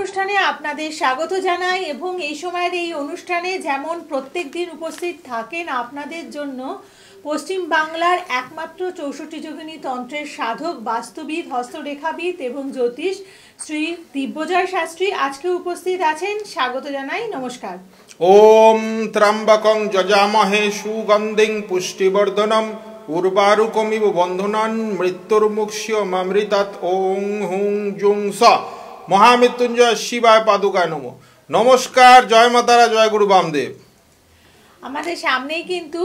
অনুষ্ঠানে আপনাদের স্বাগত জানাই এবং এই সময়ের এই অনুষ্ঠানে যেমন প্রত্যেক দিন উপস্থিত থাকেন আপনাদের জন্য পশ্চিম বাংলার একমাত্র ৬৪ যোগিনী তন্ত্রের সাধক, বাস্তুবিদ, হস্তরেখাবিদ এবং জ্যোতিষ শ্রী দিব্যজয় শাস্ত্রী আজকে উপস্থিত আছেন। স্বাগত জানাই, নমস্কার। ওম ত্র্যম্বকং যজামহে সুগন্ধিং পুষ্টিবর্ধনম উর্বারুকমিব বন্ধনান মৃত্যুর্মুক্ষ্যমৃতাৎ। ওং হুং জুং স। মহামৃত্যুঞ্জয় শিবায় পাদুকায় নমঃ। নমস্কার, জয় মাতারা, জয় গুরু বামদেব। আমাদের সামনেই কিন্তু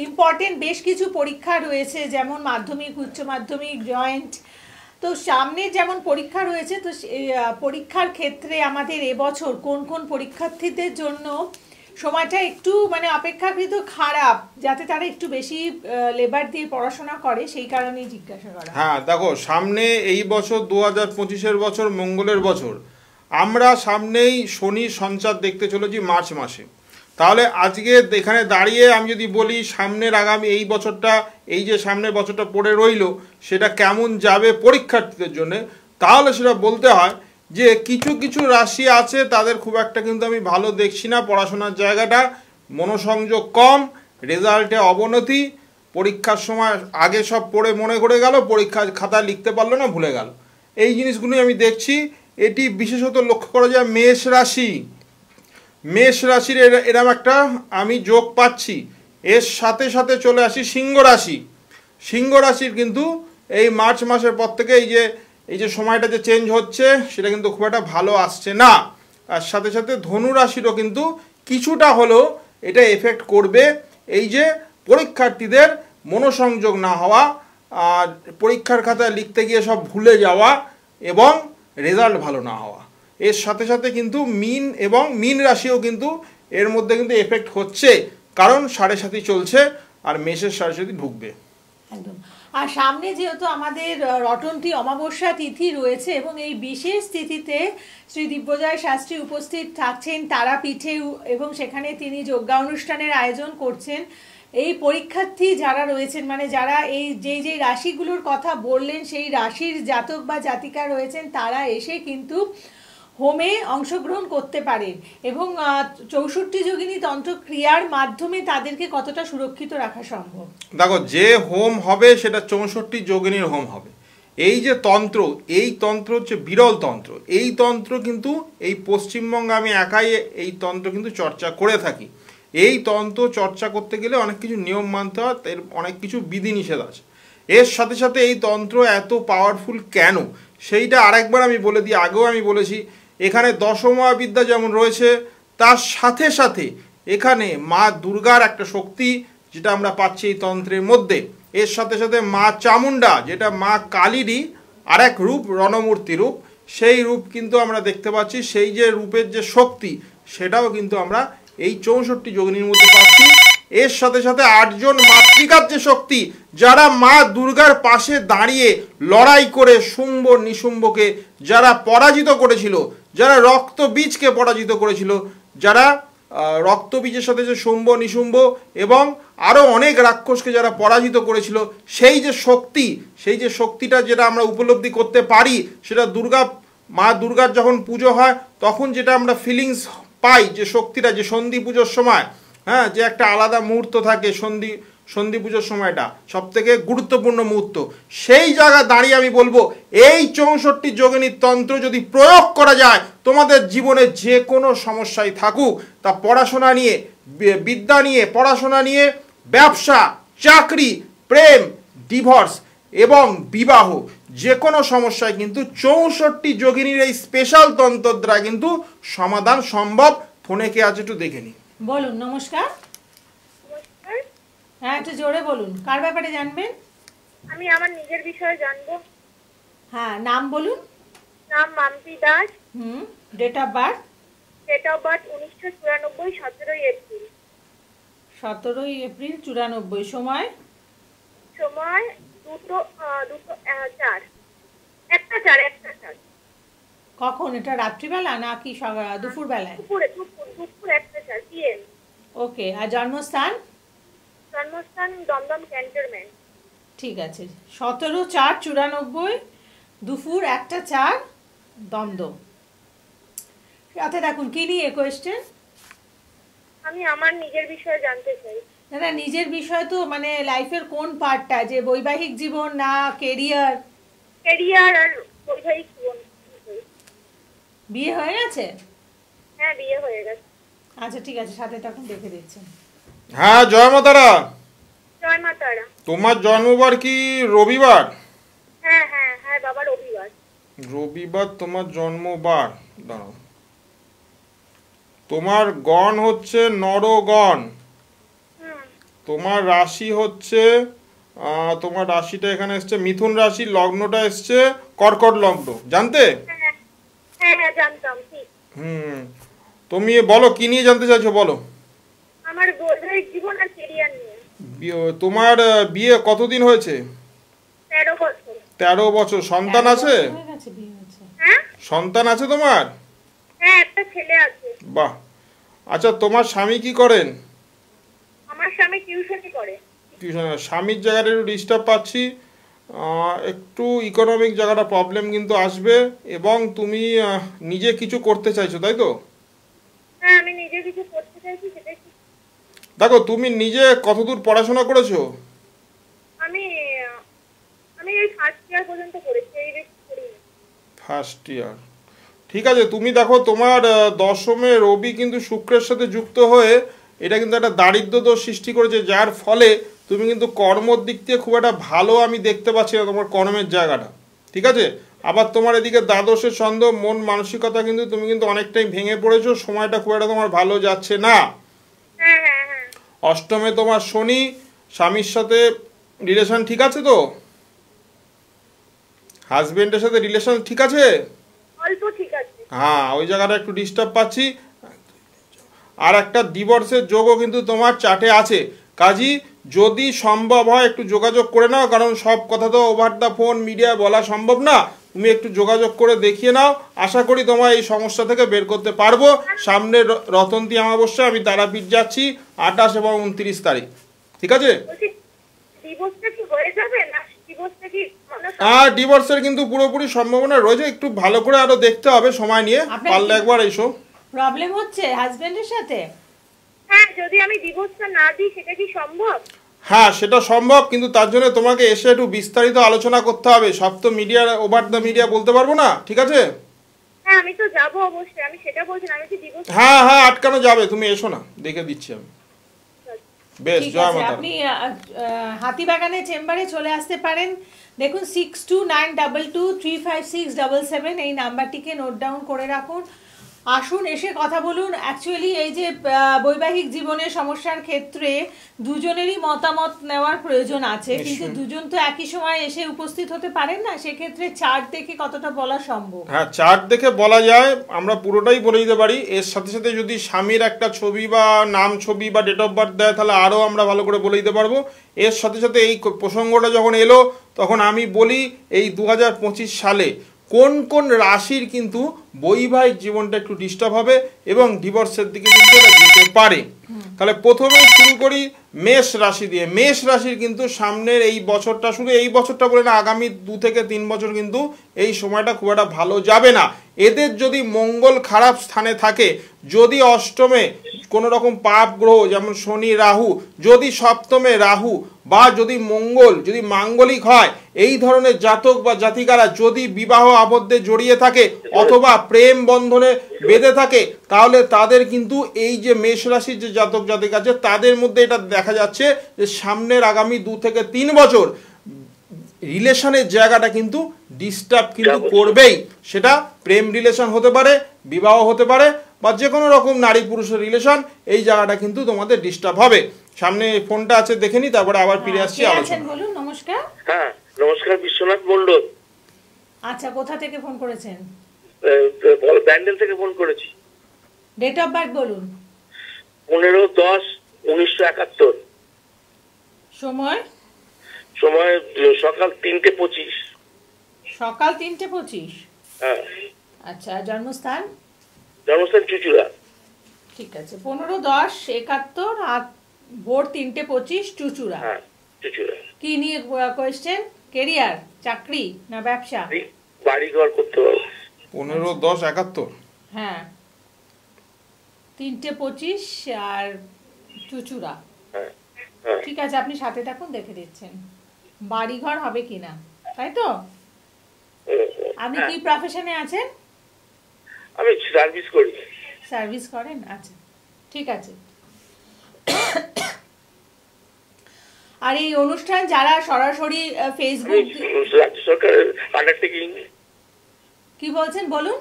ইম্পর্টেন্ট বেশ কিছু পরীক্ষা রয়েছে, যেমন মাধ্যমিক, উচ্চ মাধ্যমিক, জয়েন্ট। তো সামনে যেমন পরীক্ষা রয়েছে, তো পরীক্ষার ক্ষেত্রে আমাদের এবছর কোন কোন পরীক্ষার্থীদের জন্য সময়টা একটু অপেক্ষাকৃত খারাপ, যাতে তারা একটু বেশি লেবার দিয়ে পড়াশোনা করে, সেই কারণেই জিজ্ঞাসা করা। হ্যাঁ, দেখো, সামনে এই বছর 2025-এর বছর, মঙ্গলের বছর। আমরা সামনেই শনির সঞ্চার দেখতে চলেছি মার্চ মাসে। তাহলে আজকে এখানে দাঁড়িয়ে আমি যদি বলি সামনের আগামী এই বছরটা, এই যে সামনের বছরটা পড়ে রইল, সেটা কেমন যাবে পরীক্ষার্থীদের জন্য, তাহলে সেটা বলতে হয় যে কিছু কিছু রাশি আছে তাদের খুব একটা কিন্তু আমি ভালো দেখছি না। পড়াশোনার জায়গাটা, মনোসংযোগ কম, রেজাল্টে অবনতি, পরীক্ষার সময় আগে সব পড়ে মনে করে গেল, পরীক্ষার খাতায় লিখতে পারলো না, ভুলে গেল। এই জিনিসগুলোই আমি দেখছি। এটি বিশেষত লক্ষ্য করা যায় মেষ রাশি। মেষ রাশির এরম একটা আমি যোগ পাচ্ছি। এর সাথে সাথে চলে আসি সিংহ রাশি। সিংহ রাশির কিন্তু এই মার্চ মাসের পর থেকে এই যে সময়টা যে চেঞ্জ হচ্ছে, সেটা কিন্তু খুব একটা ভালো আসছে না। আর সাথে সাথে ধনু রাশিরও কিন্তু কিছুটা হলেও এটা এফেক্ট করবে। এই যে পরীক্ষার্থীদের মনোসংযোগ না হওয়া, আর পরীক্ষার খাতায় লিখতে গিয়ে সব ভুলে যাওয়া এবং রেজাল্ট ভালো না হওয়া, এর সাথে সাথে কিন্তু মীন রাশিও কিন্তু এর মধ্যে কিন্তু এফেক্ট হচ্ছে, কারণ 7.5 চলছে আর মেষের 7.5 ঢুকবে একদম। আর সামনে যেহেতু আমাদের রটন্তী অমাবস্যা তিথি রয়েছে এবং এই বিশেষ তিথিতে শ্রী দিব্যজয় শাস্ত্রী উপস্থিত থাকছেন তারাপীঠে এবং সেখানে তিনি যজ্ঞা অনুষ্ঠানের আয়োজন করছেন। এই পরীক্ষার্থী যারা রয়েছেন, যারা এই যে রাশিগুলোর কথা বললেন, সেই রাশির জাতক বা জাতিকা রয়েছেন, তারা এসে কিন্তু হোমে অংশগ্রহণ করতে পারেন এবং 64 যোগিনী তন্ত্র ক্রিয়ার মাধ্যমে তাদেরকে কতটা সুরক্ষিত রাখা সম্ভব। দেখো, যে হোম হবে সেটা 64 যোগিনীর হোম হবে। এই যে তন্ত্র, এই তন্ত্র হচ্ছে বিরল তন্ত্র। এই তন্ত্র কিন্তু এই পশ্চিমবঙ্গে আমি একাই এই তন্ত্র কিন্তু চর্চা করে থাকি। এই তন্ত্র চর্চা করতে গেলে অনেক কিছু নিয়ম মানতে হয়, এর অনেক কিছু বিধিনিষেধ আছে। এর সাথে সাথে এই তন্ত্র এত পাওয়ারফুল কেন, সেইটা আরেকবার আমি বলে দিই। আগেও আমি বলেছি, এখানে দশমহাবিদ্যা যেমন রয়েছে, তার সাথে সাথে এখানে মা দুর্গার একটা শক্তি যেটা আমরা পাচ্ছি এই তন্ত্রের মধ্যে। এর সাথে সাথে মা চামুণ্ডা, যেটা মা কালীরই আরেক রূপ, রণমূর্তি রূপ, সেই রূপ কিন্তু আমরা দেখতে পাচ্ছি। সেই যে রূপের যে শক্তি, সেটাও কিন্তু আমরা এই 64 যোগিনীর মধ্যে পাচ্ছি। এর সাথে সাথে 8 জন মাতৃকার যে শক্তি, যারা মা দুর্গার পাশে দাঁড়িয়ে লড়াই করে শুম্ভ নিশুম্ভকে যারা পরাজিত করেছিল, যারা রক্তবীজকে পরাজিত করেছিল, যারা রক্তবীজের সাথে যে শুম্ভ নিশুম্ভ এবং আরও অনেক রাক্ষসকে যারা পরাজিত করেছিল, সেই যে শক্তি, সেই যে শক্তিটা যেটা আমরা উপলব্ধি করতে পারি, সেটা মা দুর্গার যখন পুজো হয় তখন যেটা আমরা ফিলিংস পাই, যে শক্তিটা, যে সন্ধি পুজোর সময়, হ্যাঁ, যে একটা আলাদা মুহূর্ত থাকে, সন্ধি পুজোর সময়টা সব থেকে গুরুত্বপূর্ণ মুহূর্ত। সেই জায়গায় দাঁড়িয়ে আমি বলবো, এই 64 যোগিনীর তন্ত্র যদি প্রয়োগ করা যায়, তোমাদের জীবনে যে কোনো সমস্যায় থাকুক, তা পড়াশোনা নিয়ে, বিদ্যা নিয়ে, পড়াশোনা নিয়ে, ব্যবসা, চাকরি, প্রেম, ডিভোর্স এবং বিবাহ, যে কোনো সমস্যায় কিন্তু 64 যোগিনীর এই স্পেশাল তন্ত্র দ্বারা কিন্তু সমাধান সম্ভব। ফোনে কে আছে একটু দেখে নি। বলুন। নমস্কার। হ্যাঁ, একটু জোরে বলুন। কার ব্যাপারে জানবেন? আমি আমার নিজের বিষয়ে জানবো। হ্যাঁ, নাম বলুন। নাম Mampi Das. Date of birth? Date of birth 1994, 17 April. 17 April 94। সময়? সময় 2:04, 1:04। কখন? এটা রাত্রিবেলা নাকি দুপুর বেলায়? দুপুর 1:04 PM। ওকে। আর জন্মস্থান? জন্মস্থান দমদম ক্যান্টনমেন্ট। ঠিক আছে। 17/4/94, দুপুর 1:04, দমদম। সাথে থাকুন। কি নিয়ে কোয়েশ্চেন? আমি আমার নিজের বিষয়ে জানতে চাই। না নিজের বিষয় তো মানে লাইফের কোন পার্টটা, যে বৈবাহিক জীবন না কেরিয়ার? ক্যারিয়ার আর বৈবাহিক জীবন। বিয়ে হয়ে গেছে? হ্যাঁ, বিয়ে হয়ে গেছে। আচ্ছা ঠিক আছে, সাথে থাকুন, দেখে দিচ্ছেন। হ্যাঁ, জয় মা তারা। জয় মা তারা। তোমার জন্মবার কি রবিবার? হ্যাঁ হ্যাঁ হ্যাঁ বাবা, রবিবার। রবিবার তোমার জন্মবার। দাঁড়াও, তোমার গণ হচ্ছে নরগণ। হুম। তোমার রাশি হচ্ছে তোমার রাশিটা এখানে এসছে মিথুন রাশি, লগ্নটা এসছে কর্কট লগ্ন, জানতে? হ্যাঁ হ্যাঁ হ্যাঁ জানতাম, ঠিক। হুম, তুমি বলো কি নিয়ে জানতে চাইছো, বলো। আমার বৈবাহিক জীবন আর ক্যারিয়ার নিয়ে। তোমার বিয়ে কতদিন হয়েছে? 13 বছর। 13 বছর। সন্তান আছে? হয়ে গেছে, বিয়ে হয়েছে। হ্যাঁ সন্তান আছে তোমার? হ্যাঁ, একটা ছেলে আছে। বাহ। আচ্ছা, তোমার স্বামী কি করেন? আমার স্বামী টিউশনি করে। টিউশন। স্বামীর জায়গাটা একটু ডিস্টার্ব পাচ্ছি, একটু ইকোনমিক জায়গাটা প্রবলেম কিন্তু আসবে, এবং তুমি নিজে কিছু করতে চাইছো, তাই তো? হ্যাঁ, আমি নিজে কিছু করতে চাইছি, সেটাই ঠিক। দেখো, তুমি নিজে কতদূর পড়াশোনা করেছো? আমি আমি এই ফার্স্ট ইয়ার পর্যন্ত করেছি, এই বেশি করিনি। First year. ঠিক আছে, তুমি দেখো তোমার দশমে রবি কিন্তু শুক্রের সাথে যুক্ত হয়ে এটা কিন্তু একটা দারিদ্র দোষ সৃষ্টি করেছে, যার ফলে তুমি কিন্তু কর্মর দিক থেকে খুব একটা ভালো আমি দেখতে পাচ্ছি না তোমার কর্মের জায়গাটা, ঠিক আছে? আবার তোমার এদিকে দ্বাদশের ছন্দ, মন মানসিকতা কিন্তু তুমি কিন্তু অনেকটাই ভেঙে পড়েছো, সময়টা খুব একটা তোমার ভালো যাচ্ছে না। হ্যাঁ হ্যাঁ হ্যাঁ। অষ্টমে তোমার শনি, স্বামীর সাথে রিলেশন ঠিক আছে তো? হাজবেন্ডের সাথে রিলেশন ঠিক আছে? অল্প ঠিক আছে। হ্যাঁ, ওই জায়গাটা একটু ডিস্টার্ব পাচ্ছি। আর একটা ডিভোর্সের যোগও কিন্তু তোমার চার্টে আছে, কাজী যদি সম্ভব হয় একটু যোগাযোগ করে নাও, কারণ সব কথা তো ওভার দ্য ফোন মিডিয়া বলা সম্ভব না। তুমি একটু যোগাযোগ করে দেখিয়ে নাও, আশা করি তোমার এই সমস্যা থেকে বের করতে পারবো। সামনে রতন্তী অমাবস্যা, আমি তারাপীঠ যাচ্ছি 28 এবং 29 তারিখ, ঠিক আছে? বলছি, ডিভোর্সটা কি হয়ে যাবে না? ডিভোর্সটা কি মানে আর ডিভোর্সের কিন্তু পুরোপুরি সম্ভাবনা রয়েছে, একটু ভালো করে আরো দেখতে হবে সময় নিয়ে, আপনার পারলে কি- একবার এসো। প্রবলেম হচ্ছে হাজবেন্ডের সাথে? হ্যাঁ, যদি আমি ডিভোর্সটা না দিই সেটা কি সম্ভব? হ্যাঁ, সেটা সম্ভব, কিন্তু তার জন্য তোমাকে এসে একটু বিস্তারিত আলোচনা করতে হবে, সব তো মিডিয়া ওভার দ্য মিডিয়া বলতে পারবো না, ঠিক আছে? হ্যাঁ, আমি তো যাবো অবশ্যই, আমি সেটা বলছি না, আমি কি ডিভোর্স। হ্যাঁ হ্যাঁ, আটকানো যাবে, তুমি এসো না, দেখে দিচ্ছি আমি। বেশ, ঠিক জয় আছে, মাতা। আপনি হাতিবাগানের চেম্বারে চলে আসতে পারেন। দেখুন 6292235677 এই নাম্বারটিকে নোট ডাউন করে রাখুন। আসুন, এসে কথা বলুন। অ্যাকচুয়ালি এই যে বৈবাহিক জীবনের সমস্যার ক্ষেত্রে দুজনেরই মতামত নেওয়ার প্রয়োজন আছে, কিন্তু দুজন তো একই সময় এসে উপস্থিত হতে পারেন না, সেক্ষেত্রে চার্ট দেখে কতটা বলা সম্ভব? হ্যাঁ, চার্ট দেখে বলা যায়, আমরা পুরোটাই বলে দিতে পারি। এর সাথে সাথে যদি স্বামীর একটা ছবি বা নাম ছবি বা ডেট অফ বার্থ দেয়, তাহলে আরও আমরা ভালো করে বলে দিতে পারবো। এর সাথে সাথে এই প্রসঙ্গটা যখন এলো, তখন আমি বলি এই 2025 সালে কোন কোন রাশির কিন্তু বৈবাহিক জীবনটা একটু ডিস্টার্ব হবে এবং ডিভোর্সের দিকে কিন্তু এটা যেতে পারে। তাহলে প্রথমেই শুরু করি মেষ রাশি দিয়ে। মেষ রাশির কিন্তু সামনের এই বছরটা, শুধু এই বছরটা বলে না, আগামী 2 থেকে 3 বছর কিন্তু এই সময়টা খুব একটা ভালো যাবে না। এদের যদি মঙ্গল খারাপ স্থানে থাকে, যদি অষ্টমে কোনো রকম পাপ গ্রহ যেমন শনি রাহু, যদি সপ্তমে রাহু বা যদি মঙ্গল যদি মাঙ্গলিক হয়, এই ধরনের জাতক বা জাতিকারা যদি বিবাহ আবদ্ধে জড়িয়ে থাকে অথবা প্রেম বন্ধনে বেঁধে থাকে, তাহলে তাদের কিন্তু এই যে মেষ রাশির যে জাতক জাতিকা আছে তাদের মধ্যে এটা দেখা যাচ্ছে যে সামনের আগামী 2 থেকে 3 বছর রিলেশনের জায়গাটা কিন্তু ডিস্টার্ব কিন্তু করবেই। সেটা প্রেম রিলেশন হতে পারে, বিবাহ হতে পারে, বা যে কোনো রকম নারী পুরুষের রিলেশন, এই জায়গাটা কিন্তু তোমাদের ডিস্টার্ব হবে। সামনে ফোনটা আছে, দেখে নি, তারপরে আবার ফিরে আসছি কে আছেন আলোচনা। বলুন। নমস্কার। হ্যাঁ নমস্কার, বিশ্বনাথ মন্ডল। আচ্ছা, কোথা থেকে ফোন করেছেন? ব্যান্ডেল থেকে ফোন করেছি। ডেট অফ বার্থ বলুন। 15/10/1971। সময়? সময় সকাল 3:25। সকাল 3:25। হ্যাঁ। আচ্ছা, জন্মস্থান? জন্মস্থান চুচুড়া। ঠিক আছে, 15/10/71 আর ভোর 3:25 চুচুড়া। হ্যাঁ, চুচুড়া। কি নিয়ে কোয়েশ্চেন? কেরিয়ার, চাকরি না ব্যবসা? বাড়ি ঘর করতে পারবো। 15/10/71। হ্যাঁ। 3:25 আর চুচুড়া। হ্যাঁ হ্যাঁ ঠিক আছে, আপনি সাথে থাকুন, দেখে দিচ্ছেন বাড়িঘর হবে কিনা, তাই তো? আপনি কি প্রফেশনে আছেন? আমি সার্ভিস করি। সার্ভিস করেন, আচ্ছা ঠিক আছে। আর এই অনুষ্ঠান যারা সরাসরি আমি ফেসবুক, রাজ্য সরকারের আন্ডারটেকিং। কি বলছেন বলুন?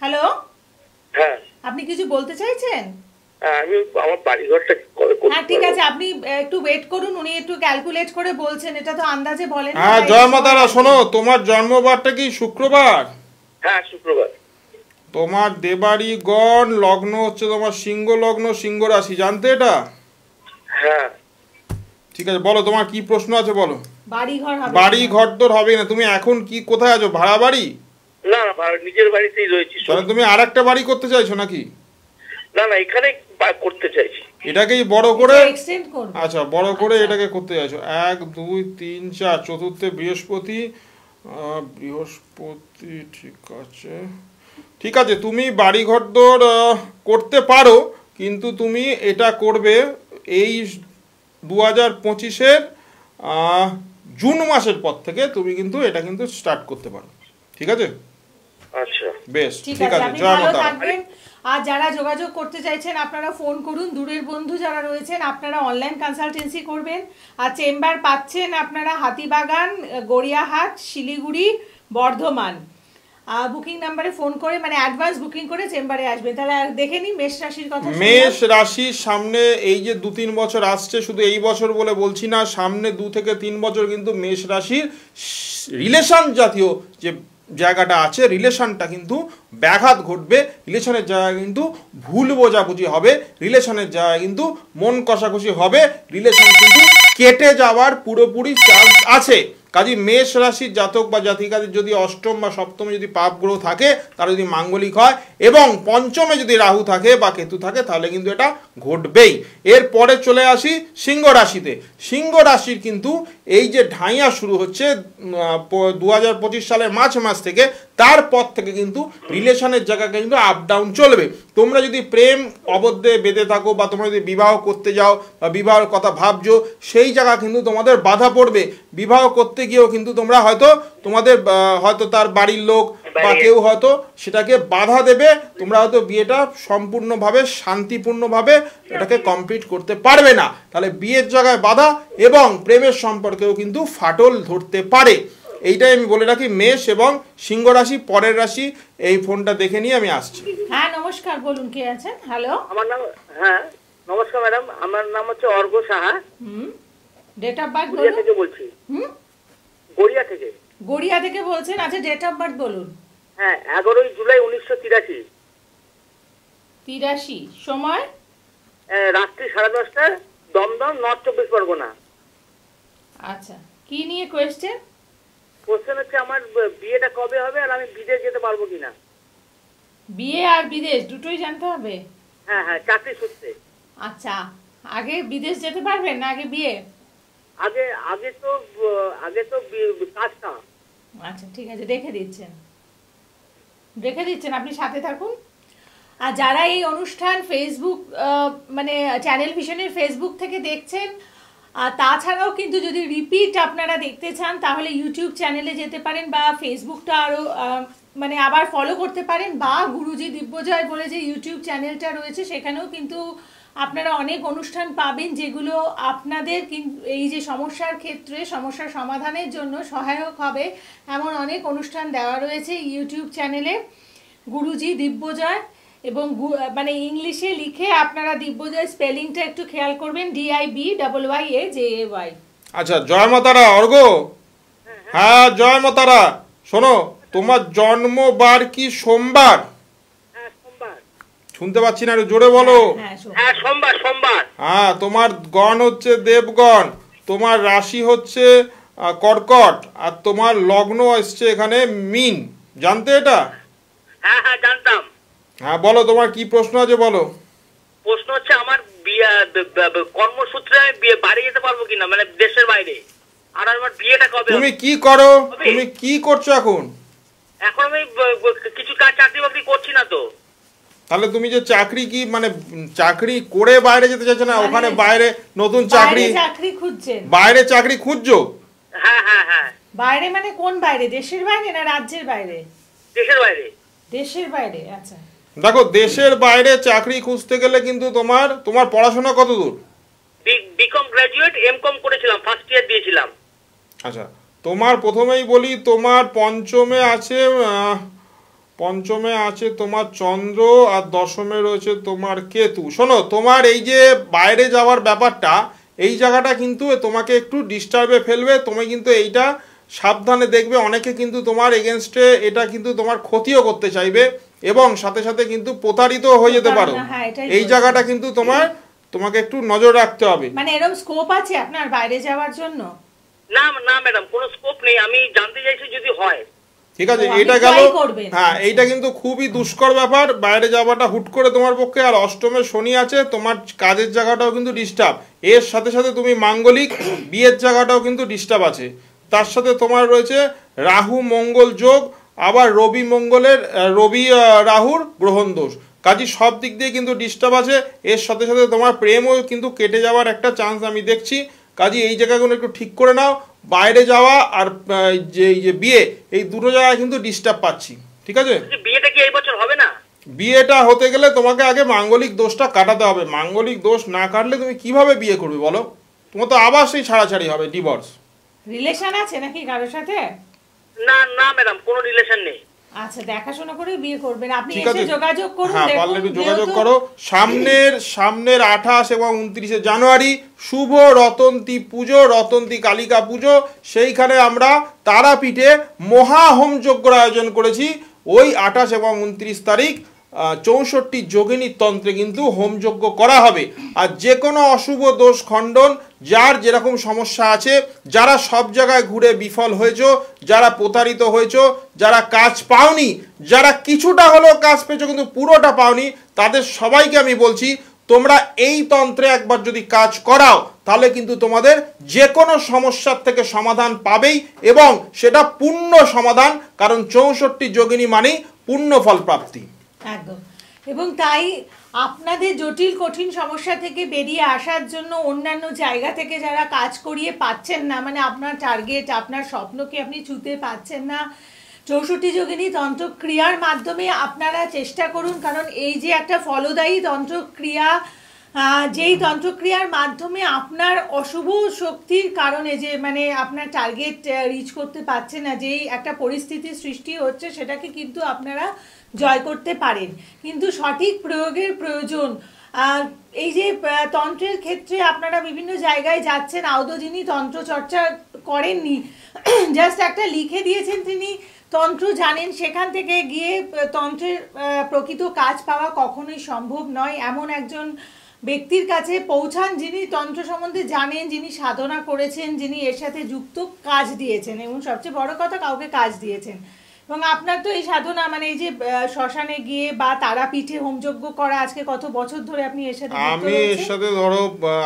হ্যালো, হ্যাঁ আপনি কিছু বলতে চাইছেন? আমি আমার বাড়িঘরটা কবে করতে হ্যাঁ ঠিক পারবো? আছে, আপনি একটু ওয়েট করুন, উনি একটু ক্যালকুলেট করে বলছেন, এটা তো আন্দাজে বলেন না, হ্যাঁ তাই জয় মা তারা, শোনো, তোমার জন্মবারটা কি শুক্রবার? হ্যাঁ শুক্রবার। তোমার দেবাড়ি গণ লগ্ন হচ্ছে তোমার সিংহ লগ্ন, সিংহ রাশি, জানতে এটা? হ্যাঁ ঠিক আছে, বলো তোমার কি প্রশ্ন আছে, বলো। বাড়িঘর হবে বাড়ি কিনা? ঘর তোর হবে না, তুমি এখন কি কোথায় আছো, ভাড়া বাড়ি? না না নিজের বাড়িতেই রয়েছি। তাহলে তুমি আর একটা বাড়ি করতে চাইছো নাকি? না না এখানে করতে চাইছি। এটাকেই বড় করে, এক্সটেন্ড করব। আচ্ছা বড় করে আচ্ছা। এটাকে করতে চাইছো। 1 2 3 4 চতুর্থে বৃহস্পতি, বৃহস্পতি ঠিক আছে, ঠিক আছে, তুমি বাড়ি ঘর তোর করতে পারো, কিন্তু তুমি এটা করবে এই 2025-এর জুন মাসের পর থেকে তুমি কিন্তু এটা কিন্তু স্টার্ট করতে পারো, ঠিক আছে? আচ্ছা বেশ, ঠিক ঠিক আছে, আছে, আপনি জয় ভালো মাতা। থাকবেন। আর যারা যোগাযোগ করতে চাইছেন আপনারা ফোন করুন, দূরের বন্ধু যারা রয়েছেন আপনারা অনলাইন কনসালটেন্সি করবেন। আর চেম্বার পাচ্ছেন আপনারা হাতিবাগান, গড়িয়াহাট, শিলিগুড়ি, বর্ধমান। বুকিং নাম্বারে ফোন করে মানে অ্যাডভান্স বুকিং করে চেম্বারে আসবেন। তাহলে দেখে নিই মেষ রাশির কথা। মেষ রাশির সামনে এই যে 2-3 বছর আসছে, শুধু এই বছর বলে বলছি না, সামনে 2 থেকে 3 বছর কিন্তু মেষ রাশির রিলেশন জাতীয় যে জায়গাটা আছে, রিলেশনটা কিন্তু ব্যাঘাত ঘটবে, রিলেশনের জায়গায় কিন্তু ভুল বোঝাবুঝি হবে, রিলেশনের জায়গায় কিন্তু মন কষাকষি হবে, রিলেশন কিন্তু কেটে যাওয়ার পুরোপুরি চান্স আছে। কাজে মেষ রাশির জাতক বা জাতিকাদের যদি অষ্টম বা সপ্তমে যদি পাপ গ্রহ থাকে, তারা যদি মাঙ্গলিক হয়, এবং পঞ্চমে যদি রাহু থাকে বা কেতু থাকে, তাহলে কিন্তু এটা ঘটবেই। এরপরে চলে আসি সিংহ রাশিতে। সিংহ রাশির কিন্তু এই যে ঢাইয়া শুরু হচ্ছে 2025 সালের মার্চ মাস থেকে, তারপর থেকে কিন্তু রিলেশনের জায়গায় কিন্তু আপ ডাউন চলবে। তোমরা যদি প্রেম অবদ্ধে বেঁধে থাকো বা তোমরা যদি বিবাহ করতে যাও বা বিবাহের কথা ভাবছো, সেই জায়গা কিন্তু তোমাদের বাধা পড়বে। বিবাহ করতে গিয়েও কিন্তু তোমরা হয়তো তোমাদের হয়তো তার বাড়ির লোক বা কেউ হয়তো সেটাকে বাধা দেবে, তোমরা হয়তো বিয়েটা সম্পূর্ণভাবে শান্তিপূর্ণভাবে এটাকে কমপ্লিট করতে পারবে না। তাহলে বিয়ের জায়গায় বাধা এবং প্রেমের সম্পর্কেও কিন্তু ফাটল ধরতে পারে। এইটাই আমি বলে রাখি মেষ এবং সিংহ রাশি। পরের রাশি এই ফোনটা দেখে নিয়ে আমি আসছি। হ্যাঁ নমস্কার, বলুন কে আছেন? হ্যালো, আমার নাম, হ্যাঁ নমস্কার ম্যাডাম, আমার নাম হচ্ছে Argha Saha, date of birth Garia বলুন। থেকে বলছি। গড়িয়া থেকে। গড়িয়া থেকে বলছেন, আচ্ছা ডেট অফ বার্থ বলুন। হ্যাঁ 11 জুলাই 1983, 83, সময় রাত্রি 10:30, দমদম, নর্থ 24 পরগনা। আচ্ছা, কি নিয়ে কোয়েশ্চেন? কোশ্চেন হচ্ছে আমার বিয়েটা কবে হবে আর আমি বিদেশ যেতে পারবো কিনা। বিয়ে আর বিদেশ দুটোই জানতে হবে? হ্যাঁ হ্যাঁ, চাকরি সূত্রে। আচ্ছা, আগে বিদেশ যেতে পারবেন না আগে বিয়ে? আগে আগে তো কাজটা। আচ্ছা ঠিক আছে, দেখে দিচ্ছেন, আপনি সাথে থাকুন। আর যারা এই অনুষ্ঠান ফেসবুক মানে চ্যানেল ভিশনের ফেসবুক থেকে দেখছেন, আর তাছাড়াও কিন্তু যদি রিপিট আপনারা দেখতে চান তাহলে ইউটিউব চ্যানেলে যেতে পারেন বা ফেসবুকটা আরও মানে আবার ফলো করতে পারেন, বা গুরুজি দিব্যজয় বলে যে ইউটিউব চ্যানেলটা রয়েছে সেখানেও কিন্তু আপনারা অনেক অনুষ্ঠান পাবেন যেগুলো আপনাদের এই যে সমস্যার ক্ষেত্রে সমস্যার সমাধানের জন্য সহায়ক হবে। এমন অনেক অনুষ্ঠান দেওয়া রয়েছে ইউটিউব চ্যানেলে গুরুজি দিব্যজয়, এবং মানে ইংলিশে লিখে আপনারা দিব্যজয় স্পেলিংটা একটু খেয়াল করবেন, DIBYYAJAY। আচ্ছা, জয় মাতারা অর্ঘ। হ্যাঁ জয় মাতারা, শোনো, তোমার জন্মবার কি সোমবার? হ্যাঁ সোমবার। শুনতে পাচ্ছি না, একটু জোরে বলো। হ্যাঁ সোমবার। হ্যাঁ, তোমার গণ হচ্ছে দেবগণ, তোমার রাশি হচ্ছে কর্কট, আর তোমার লগ্ন এসছে এখানে মীন, জানতে এটা? হ্যাঁ হ্যাঁ জানতাম। হ্যাঁ বলো, তোমার কি প্রশ্ন আছে বলো। প্রশ্ন হচ্ছে আমার বিয়ে কর্মসূত্রে আমি বাড়ি যেতে পারবো কিনা, মানে দেশের বাইরে, আর আমার বিয়েটা কবে? তুমি কি করো, তুমি কি করছো এখন? এখন আমি কিছু কাজ চাকরি বাকরি করছি না তো। তাহলে তুমি যে চাকরি কি মানে চাকরি করে বাইরে যেতে চাইছো না, ওখানে বাইরে নতুন চাকরি খুঁজছেন? বাইরে চাকরি খুঁজছো? হ্যাঁ হ্যাঁ হ্যাঁ। বাইরে মানে কোন বাইরে? দেশের বাইরে না রাজ্যের বাইরে? দেশের বাইরে। দেশের বাইরে, আচ্ছা। দেখো, দেশের বাইরে চাকরি খুঁজতে গেলে কিন্তু তোমার পড়াশোনা কত দূর? বিকম গ্রাজুয়েট, এমকম করেছিলাম, ফার্স্ট ইয়ার দিয়েছিলাম। আচ্ছা, তোমার প্রথমেই বলি, তোমার পঞ্চমে আছে তোমার চন্দ্র, আর দশমে রয়েছে তোমার কেতু। শোনো, তোমার এই যে বাইরে যাওয়ার ব্যাপারটা, এই জায়গাটা কিন্তু তোমাকে একটু ডিস্টার্বে ফেলবে। তুমি কিন্তু এইটা সাবধানে দেখবে। অনেকে কিন্তু তোমার এগেনস্টে এটা কিন্তু তোমার ক্ষতিও করতে চাইবে, এবং সাথে সাথে কিন্তু প্রতারিত হয়ে যেতে পারো। এই জায়গাটা কিন্তু তোমাকে একটু নজর রাখতে হবে। মানে এরকম স্কোপ আছে আপনার বাইরে যাওয়ার জন্য? না না ম্যাডাম, কোনো স্কোপ নেই। আমি জানতে চাইছি যদি হয়। ঠিক আছে, এটা গেল। হ্যাঁ, এইটা কিন্তু খুবই দুষ্কর ব্যাপার, বাইরে যাওয়াটা হুট করে তোমার পক্ষে। আর অষ্টমে শনি আছে, তোমার কাজের জায়গাটাও কিন্তু ডিস্টার্ব। এর সাথে সাথে তুমি মাঙ্গলিক বিয়ের জায়গাটাও কিন্তু ডিস্টার্ব আছে। তার সাথে তোমার রয়েছে রাহু মঙ্গল যোগ, আবার রবি রাহুর গ্রহণ দোষ। কাজে সব দিক দিয়ে কিন্তু ডিস্টার্ব আছে। এর সাথে সাথে তোমার প্রেমও কিন্তু কেটে যাওয়ার একটা চান্স আমি দেখছি। কাজে এই জায়গাগুলো একটু ঠিক করে নাও। বাইরে যাওয়া আর যে বিয়ে, এই দুটো জায়গায় কিন্তু ডিস্টার্ব পাচ্ছি। ঠিক আছে? বিয়েটা কি এই বছর হবে না? বিয়েটা হতে গেলে তোমাকে আগে মাঙ্গলিক দোষটা কাটাতে হবে। মাঙ্গলিক দোষ না কাটলে তুমি কিভাবে বিয়ে করবে বলো? তোমার তো আবার সেই ছাড়াছাড়ি হবে, ডিভোর্স। রিলেশন আছে নাকি কারোর সাথে? না না ম্যাডাম, কোনো রিলেশন নেই। আচ্ছা, দেখাশোনা করে বিয়ে করবেন আপনি। এসে যোগাযোগ করুন। হ্যাঁ, পারলে একটু যোগাযোগ করো। সামনের 28 এবং 29 জানুয়ারি শুভ রতন্তী পুজো, রতন্তী কালিকা পুজো। সেইখানে আমরা তারাপীঠে মহা হোম যজ্ঞর আয়োজন করেছি। ওই 28 এবং 29 তারিখ 64 যোগিনী তন্ত্রে কিন্তু হোমযজ্ঞ করা হবে। আর যে কোনো অশুভ দোষ খণ্ডন, যার যেরকম সমস্যা আছে, যারা সব জায়গায় ঘুরে বিফল হয়েছো, যারা প্রতারিত হয়েছো, যারা কাজ পাওনি, যারা কিছুটা হলেও কাজ পেয়েছো কিন্তু পুরোটা পাওনি, তাদের সবাইকে আমি বলছি, তোমরা এই তন্ত্রে একবার যদি কাজ করাও, তাহলে কিন্তু তোমাদের যে কোনো সমস্যার থেকে সমাধান পাবেই, এবং সেটা পূর্ণ সমাধান। কারণ 64 যোগিনী মানেই পূর্ণ ফল প্রাপ্তি। একদম। এবং তাই আপনাদের জটিল কঠিন সমস্যা থেকে বেরিয়ে আসার জন্য অন্যান্য জায়গা থেকে যারা কাজ করিয়ে পাচ্ছেন না, মানে আপনার টার্গেট, আপনার স্বপ্নকে আপনি ছুঁতে পাচ্ছেন না, 64 যোগিনী তন্ত্রক্রিয়ার মাধ্যমে আপনারা চেষ্টা করুন। কারণ এই যে একটা ফলদায়ী তন্ত্রক্রিয়া, যেই তন্ত্রক্রিয়ার মাধ্যমে আপনার অশুভ শক্তির কারণে যে মানে আপনার টার্গেট রিচ করতে পারছে না, যেই একটা পরিস্থিতির সৃষ্টি হচ্ছে, সেটাকে কিন্তু আপনারা জয় করতে পারেন। কিন্তু সঠিক প্রয়োগের প্রয়োজন। এই যে তন্ত্রের ক্ষেত্রে আপনারা বিভিন্ন জায়গায় যাচ্ছেন, আদৌ যিনি তন্ত্র চর্চা করেননি, জাস্ট একটা লিখে দিয়েছেন তিনি তন্ত্র জানেন, সেখান থেকে গিয়ে তন্ত্রের প্রকৃত কাজ পাওয়া কখনোই সম্ভব নয়। এমন একজন ব্যক্তির কাছে পৌঁছান যিনি তন্ত্র সম্বন্ধে জানেন, যিনি সাধনা করেছেন, যিনি এর সাথে যুক্ত, কাজ দিয়েছেন, এবং সবচেয়ে বড় কথা কাউকে কাজ দিয়েছেন। এবং আপনার তো এই সাধনা মানে এই যে শ্মশানে গিয়ে বা তারাপীঠে হোমযজ্ঞ করা, আজকে কত বছর ধরে আপনি এর সাথে যুক্ত? আমি এর সাথে ধরো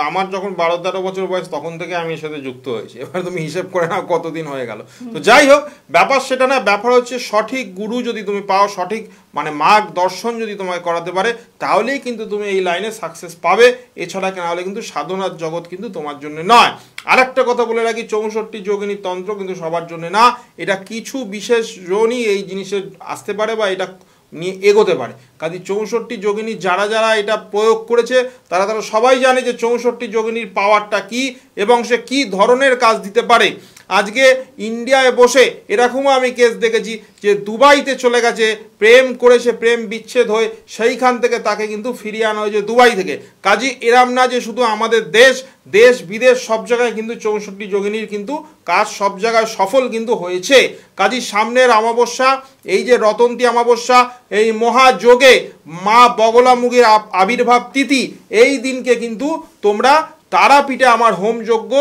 আমার যখন 12-13 বছর বয়স, তখন থেকে আমি এর সাথে যুক্ত হয়েছি। এবার তুমি হিসেব করে নাও কতদিন হয়ে গেল। তো যাই হোক, ব্যাপার সেটা না, ব্যাপার হচ্ছে সঠিক গুরু যদি তুমি পাও, সঠিক মানে মার্গ দর্শন যদি তোমাকে করাতে পারে, তাহলেই কিন্তু তুমি এই লাইনে সাকসেস পাবে। এছাড়া না হলে কিন্তু সাধনার জগৎ কিন্তু তোমার জন্য নয়। আরেকটা কথা বলে রাখি, 64 যোগিনী তন্ত্র কিন্তু সবার জন্য না। এটা কিছু বিশেষ জনই এই জিনিসে আসতে পারে বা এটা নিয়ে এগোতে পারে। কাজে 64 যোগিনী যারা যারা এটা প্রয়োগ করেছে, তারা সবাই জানে যে 64 যোগিনীর পাওয়ারটা কি এবং সে কি ধরনের কাজ দিতে পারে। আজকে ইন্ডিয়ায় বসে এরকমও আমি কেস দেখেছি যে দুবাইতে চলে গেছে, প্রেম করেছে, প্রেম বিচ্ছেদ হয়ে সেইখান থেকে তাকে কিন্তু ফিরিয়ে আনা হয়েছে দুবাই থেকে। কাজে এরাম না যে শুধু আমাদের দেশ বিদেশ সব জায়গায় কিন্তু 64 যোগিনীর কিন্তু কাজ সব জায়গায় সফল কিন্তু হয়েছে। কাজে সামনের অমাবস্যা, এই যে রতন্তী অমাবস্যা, এই মহাযোগে মা বগলামুখীর আবির্ভাব তিথি, এই দিনকে কিন্তু তোমরা তারাপীঠে আমার হোমযজ্ঞ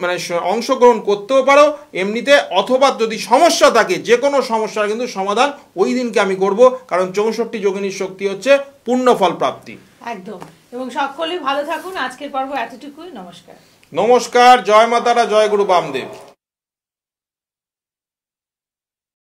মানে অংশগ্রহণ করতেও পারো এমনিতে, অথবা যদি সমস্যা থাকে, যে কোনো সমস্যার কিন্তু সমাধান ওই দিনকে আমি করব। কারণ 64 যোগিনীর শক্তি হচ্ছে পূর্ণ ফল প্রাপ্তি। একদম। এবং সকলে ভালো থাকুন। আজকের পর্ব এতটুকুই। নমস্কার। নমস্কার। জয় মা তারা, জয় গুরু বামদেব।